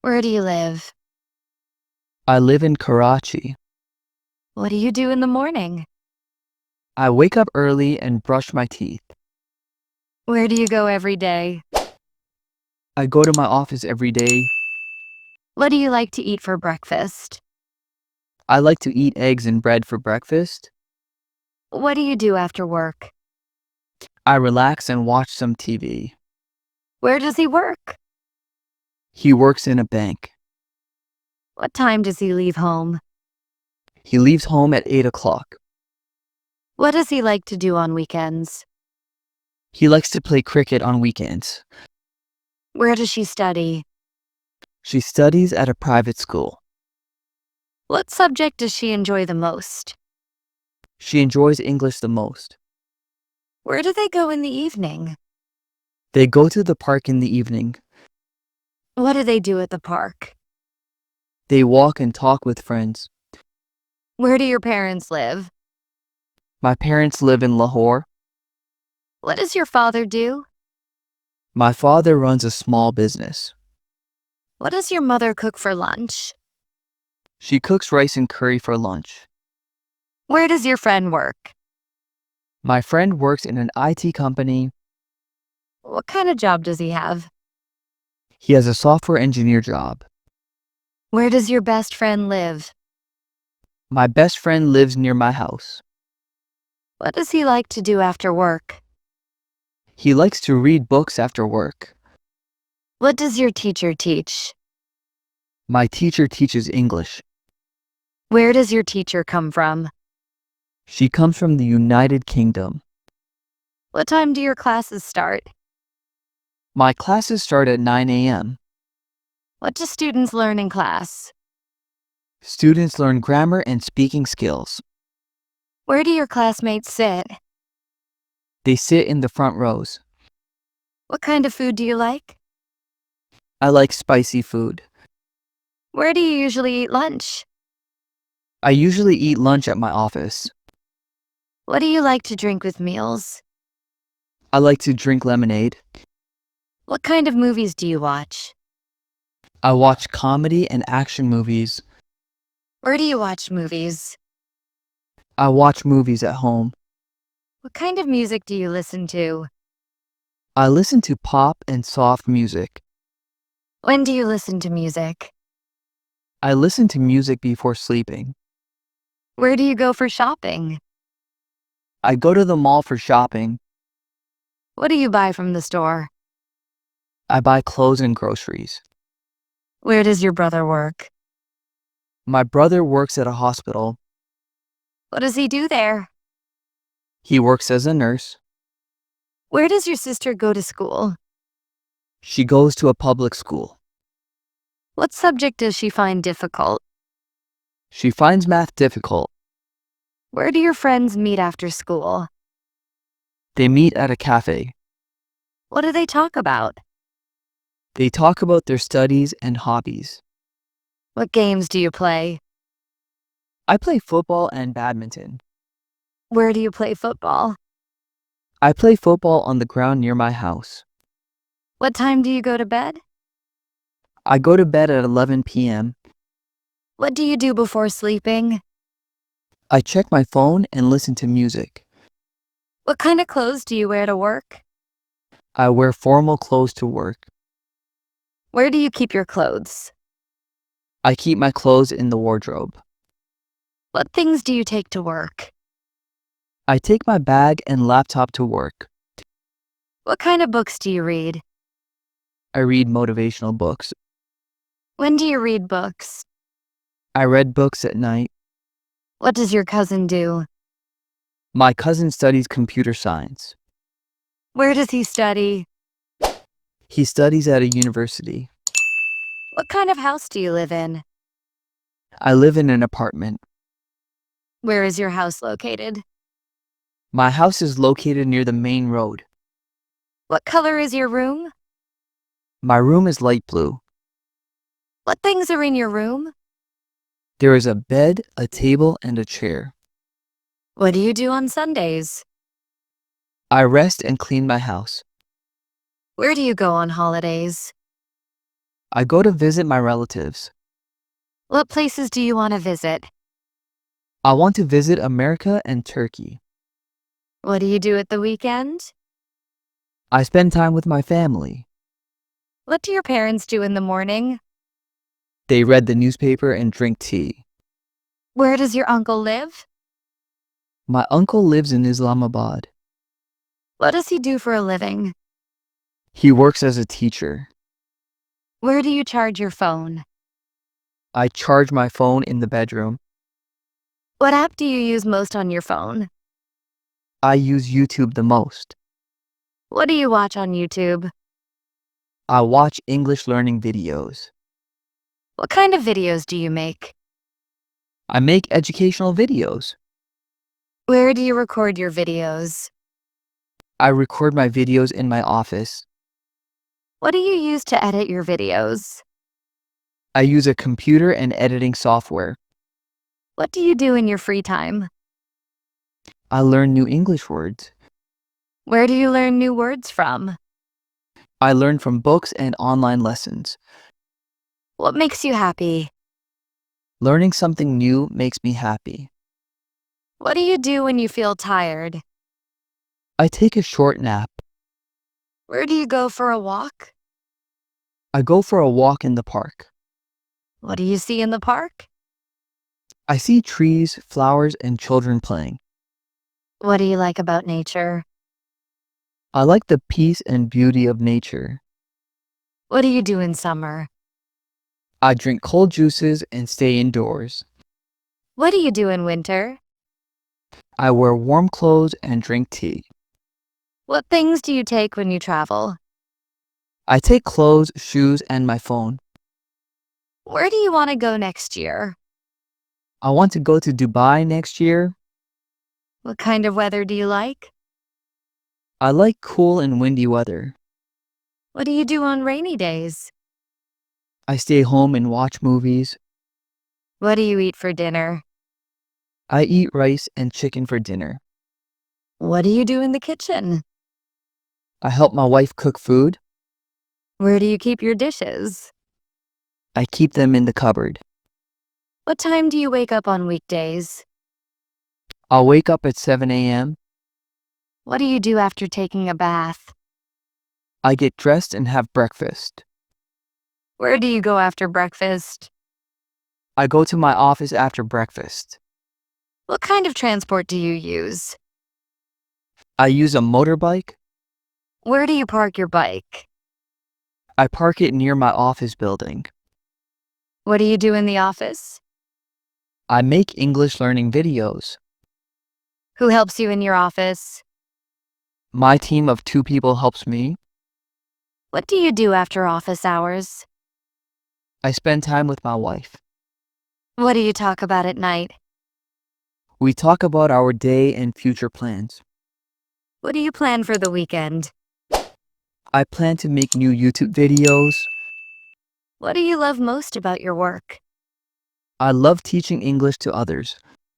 Where do you live? I live in Karachi. What do you do in the morning? I wake up early and brush my teeth. Where do you go every day? I go to my office every day. What do you like to eat for breakfast? I like to eat eggs and bread for breakfast. What do you do after work? I relax and watch some TV. Where does he work? He works in a bank. What time does he leave home? He leaves home at 8 o'clock. What does he like to do on weekends? He likes to play cricket on weekends. Where does she study? She studies at a private school. What subject does she enjoy the most? She enjoys English the most. Where do they go in the evening? They go to the park in the evening. What do they do at the park? They walk and talk with friends. Where do your parents live? My parents live in Lahore. What does your father do? My father runs a small business. What does your mother cook for lunch? She cooks rice and curry for lunch. Where does your friend work? My friend works in an IT company. What kind of job does he have? He has a software engineer job. Where does your best friend live? My best friend lives near my house. What does he like to do after work? He likes to read books after work. What does your teacher teach? My teacher teaches English. Where does your teacher come from? She comes from the United Kingdom. What time do your classes start? My classes start at 9 a.m. What do students learn in class? Students learn grammar and speaking skills. Where do your classmates sit? They sit in the front rows. What kind of food do you like? I like spicy food. Where do you usually eat lunch? I usually eat lunch at my office. What do you like to drink with meals? I like to drink lemonade. What kind of movies do you watch? I watch comedy and action movies. Where do you watch movies? I watch movies at home. What kind of music do you listen to? I listen to pop and soft music. When do you listen to music? I listen to music before sleeping. Where do you go for shopping? I go to the mall for shopping. What do you buy from the store? I buy clothes and groceries. Where does your brother work? My brother works at a hospital. What does he do there? He works as a nurse. Where does your sister go to school? She goes to a public school. What subject does she find difficult? She finds math difficult. Where do your friends meet after school? They meet at a cafe. What do they talk about? They talk about their studies and hobbies. What games do you play? I play football and badminton. Where do you play football? I play football on the ground near my house. What time do you go to bed? I go to bed at 11 p.m. What do you do before sleeping? I check my phone and listen to music. What kind of clothes do you wear to work? I wear formal clothes to work. Where do you keep your clothes? I keep my clothes in the wardrobe. What things do you take to work? I take my bag and laptop to work. What kind of books do you read? I read motivational books. When do you read books? I read books at night. What does your cousin do? My cousin studies computer science. Where does he study? He studies at a university. What kind of house do you live in? I live in an apartment. Where is your house located? My house is located near the main road. What color is your room? My room is light blue. What things are in your room? There is a bed, a table, and a chair. What do you do on Sundays? I rest and clean my house. Where do you go on holidays? I go to visit my relatives. What places do you want to visit? I want to visit America and Turkey. What do you do at the weekend? I spend time with my family. What do your parents do in the morning? They read the newspaper and drink tea. Where does your uncle live? My uncle lives in Islamabad. What does he do for a living? He works as a teacher. Where do you charge your phone? I charge my phone in the bedroom. What app do you use most on your phone? I use YouTube the most. What do you watch on YouTube? I watch English learning videos. What kind of videos do you make? I make educational videos. Where do you record your videos? I record my videos in my office. What do you use to edit your videos? I use a computer and editing software. What do you do in your free time? I learn new English words. Where do you learn new words from? I learn from books and online lessons. What makes you happy? Learning something new makes me happy. What do you do when you feel tired? I take a short nap. Where do you go for a walk? I go for a walk in the park. What do you see in the park? I see trees, flowers, and children playing. What do you like about nature? I like the peace and beauty of nature. What do you do in summer? I drink cold juices and stay indoors. What do you do in winter? I wear warm clothes and drink tea. What things do you take when you travel? I take clothes, shoes, and my phone. Where do you want to go next year? I want to go to Dubai next year. What kind of weather do you like? I like cool and windy weather. What do you do on rainy days? I stay home and watch movies. What do you eat for dinner? I eat rice and chicken for dinner. What do you do in the kitchen? I help my wife cook food. Where do you keep your dishes? I keep them in the cupboard. What time do you wake up on weekdays? I'll wake up at 7 a.m. What do you do after taking a bath? I get dressed and have breakfast. Where do you go after breakfast? I go to my office after breakfast. What kind of transport do you use? I use a motorbike. Where do you park your bike? I park it near my office building. What do you do in the office? I make English learning videos. Who helps you in your office? My team of 2 people helps me. What do you do after office hours? I spend time with my wife. What do you talk about at night? We talk about our day and future plans. What do you plan for the weekend? I plan to make new YouTube videos. What do you love most about your work? I love teaching English to others.